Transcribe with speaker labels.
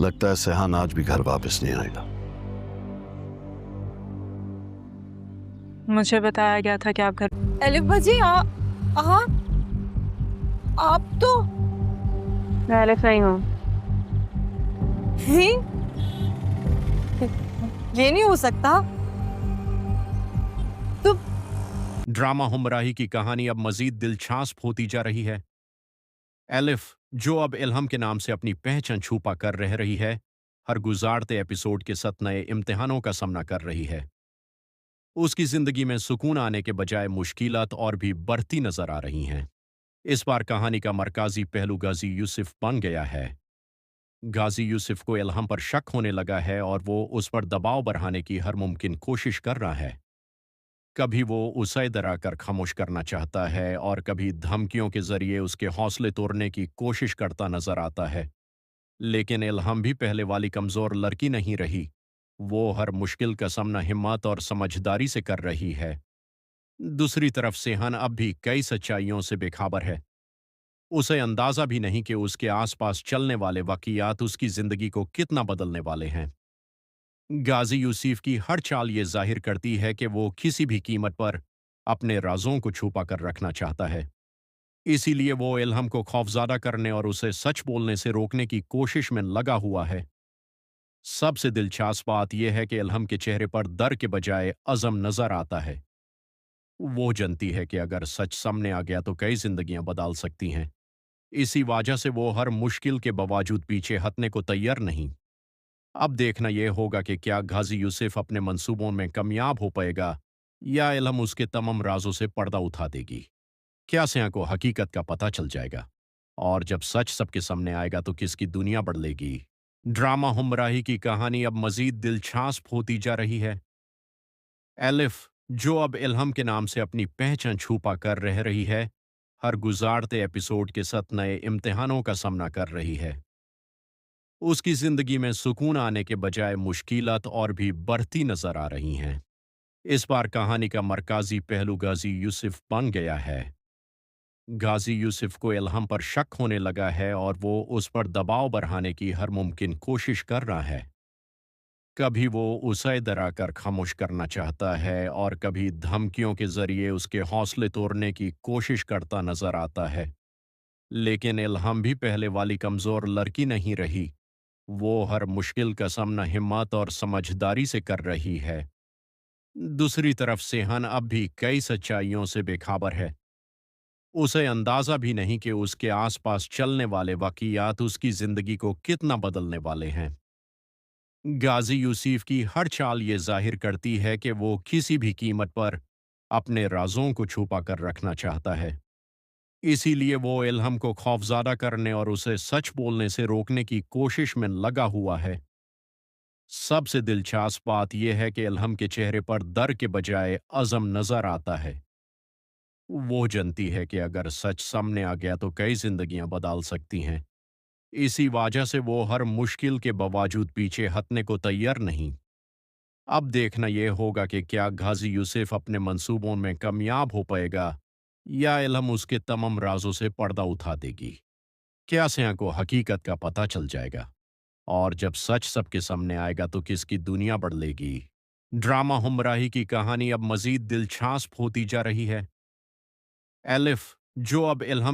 Speaker 1: लगता है सेहान आज भी घर वापस नहीं आएगा।
Speaker 2: मुझे बताया गया था कि आप घर।
Speaker 3: एलिफ बाजी आप तो
Speaker 2: मैं एलिफ नहीं हूँ।
Speaker 3: हैं? ये नहीं हो सकता। तो
Speaker 4: ड्रामा हमराही की कहानी अब मजीद दिलचस्प होती जा रही है। एलिफ, जो अब इल्हम के नाम से अपनी पहचान छुपा कर रह रही है, हर गुजारते एपिसोड के साथ नए इम्तिहानों का सामना कर रही है। उसकी जिंदगी में सुकून आने के बजाय मुश्किलात और भी बढ़ती नजर आ रही हैं। इस बार कहानी का मरकाजी पहलू गाजी यूसुफ बन गया है। गाजी यूसुफ को इल्हम पर शक होने लगा है और वो उस पर दबाव बढ़ाने की हर मुमकिन कोशिश कर रहा है। कभी वो उसे डराकर खामोश करना चाहता है और कभी धमकियों के जरिए उसके हौसले तोड़ने की कोशिश करता नजर आता है। लेकिन इल्हम भी पहले वाली कमजोर लड़की नहीं रही। वो हर मुश्किल का सामना हिम्मत और समझदारी से कर रही है। दूसरी तरफ सेहन अब भी कई सच्चाइयों से बेखबर है। उसे अंदाजा भी नहीं कि उसके आसपास चलने वाले वाकयात उसकी जिंदगी को कितना बदलने वाले हैं। गाजी यूसुफ की हर चाल ये जाहिर करती है कि वो किसी भी कीमत पर अपने राजों को छुपा कर रखना चाहता है। इसीलिए वो इल्हम को खौफजादा करने और उसे सच बोलने से रोकने की कोशिश में लगा हुआ है। सबसे दिलचस्प बात यह है कि इल्हम के चेहरे पर डर के बजाय अज़म नजर आता है। वो जानती है कि अगर सच सामने आ गया तो कई जिंदगियां बदल सकती हैं। इसी वजह से वो हर मुश्किल के बावजूद पीछे हटने को तैयार नहीं। अब देखना यह होगा कि क्या गाजी यूसुफ अपने मंसूबों में कामयाब हो पाएगा या इल्हम उसके तमाम राजों से पर्दा उठा देगी। क्या सिया को हकीकत का पता चल जाएगा और जब सच सबके सामने आएगा तो किसकी दुनिया बदलेगी। ड्रामा हमराही की कहानी अब मजीद दिलचस्प होती जा रही है। एलिफ, जो अब इल्हम के नाम से अपनी पहचान छुपा कर रह रही है, हर गुजारते एपिसोड के साथ नए इम्तिहानों का सामना कर रही है। उसकी जिंदगी में सुकून आने के बजाय मुश्किलात और भी बढ़ती नजर आ रही हैं। इस बार कहानी का मरकाजी पहलू गाजी यूसुफ बन गया है। गाजी यूसुफ को इल्हम पर शक होने लगा है और वो उस पर दबाव बढ़ाने की हर मुमकिन कोशिश कर रहा है। कभी वो उसे डराकर खामोश करना चाहता है और कभी धमकियों के जरिए उसके हौसले तोड़ने की कोशिश करता नजर आता है। लेकिन इल्हम भी पहले वाली कमजोर लड़की नहीं रही। वो हर मुश्किल का सामना हिम्मत और समझदारी से कर रही है। दूसरी तरफ सेहन अब भी कई सच्चाइयों से बेखबर है। उसे अंदाजा भी नहीं कि उसके आसपास चलने वाले वाकयात उसकी जिंदगी को कितना बदलने वाले हैं। गाजी यूसुफ की हर चाल ये जाहिर करती है कि वो किसी भी कीमत पर अपने राजों को छुपा कर रखना चाहता है। इसीलिए वो इल्हम को खौफजादा करने और उसे सच बोलने से रोकने की कोशिश में लगा हुआ है। सबसे दिलचस्प बात यह है कि इल्हम के चेहरे पर डर के बजाय अज़म नजर आता है। वो जानती है कि अगर सच सामने आ गया तो कई जिंदगियां बदल सकती हैं। इसी वजह से वो हर मुश्किल के बावजूद पीछे हटने को तैयार नहीं। अब देखना यह होगा कि क्या गाजी यूसुफ अपने मंसूबों में कामयाब हो पाएगा या इल्हम उसके तमाम राजों से पर्दा उठा देगी। क्या सिया को हकीकत का पता चल जाएगा और जब सच सबके सामने आएगा तो किसकी दुनिया बदलेगी। ड्रामा हमराही की कहानी अब मजीद दिलचस्प होती जा रही है। एलिफ, जो अब इल्हम